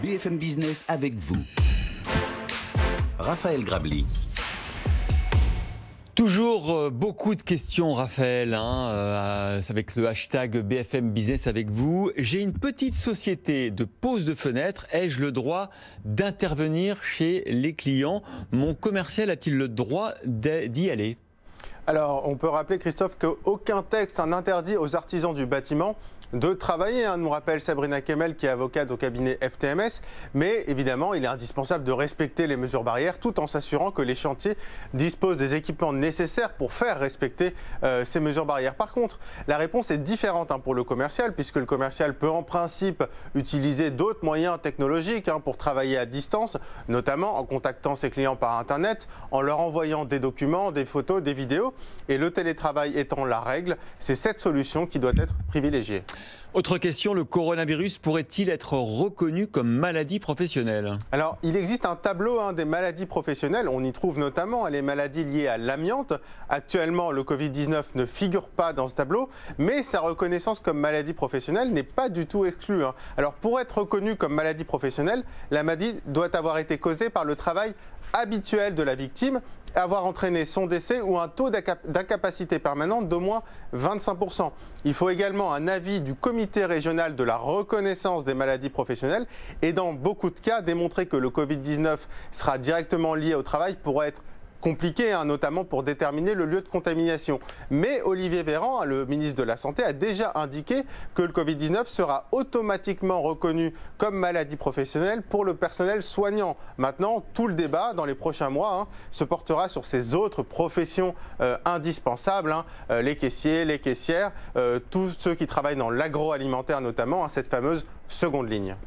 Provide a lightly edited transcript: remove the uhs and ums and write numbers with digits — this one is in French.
BFM Business avec vous. Raphaël Grabli. Toujours beaucoup de questions, Raphaël, avec le hashtag BFM Business avec vous. J'ai une petite société de pose de fenêtres. Ai-je le droit d'intervenir chez les clients? Mon commercial a-t-il le droit d'y aller? Alors, on peut rappeler, Christophe, qu'aucun texte n'interdit aux artisans du bâtiment de travailler, nous rappelle Sabrina Kemel, qui est avocate au cabinet FTMS. Mais évidemment, il est indispensable de respecter les mesures barrières tout en s'assurant que les chantiers disposent des équipements nécessaires pour faire respecter ces mesures barrières. Par contre, la réponse est différente pour le commercial, puisque le commercial peut en principe utiliser d'autres moyens technologiques pour travailler à distance, notamment en contactant ses clients par Internet, en leur envoyant des documents, des photos, des vidéos. Et le télétravail étant la règle, c'est cette solution qui doit être privilégiée. Autre question, le coronavirus pourrait-il être reconnu comme maladie professionnelle? Alors, il existe un tableau des maladies professionnelles. On y trouve notamment les maladies liées à l'amiante. Actuellement, le Covid-19 ne figure pas dans ce tableau, mais sa reconnaissance comme maladie professionnelle n'est pas du tout exclue. Alors, pour être reconnue comme maladie professionnelle, la maladie doit avoir été causée par le travail habituel de la victime, avoir entraîné son décès ou un taux d'incapacité permanente d'au moins 25%. Il faut également un avis du comité régional de la reconnaissance des maladies professionnelles et dans beaucoup de cas, démontrer que le Covid-19 sera directement lié au travail pourrait être compliqué, notamment pour déterminer le lieu de contamination. Mais Olivier Véran, le ministre de la Santé, a déjà indiqué que le Covid-19 sera automatiquement reconnu comme maladie professionnelle pour le personnel soignant. Maintenant, tout le débat dans les prochains mois se portera sur ces autres professions indispensables, les caissiers, les caissières, tous ceux qui travaillent dans l'agroalimentaire notamment, cette fameuse seconde ligne.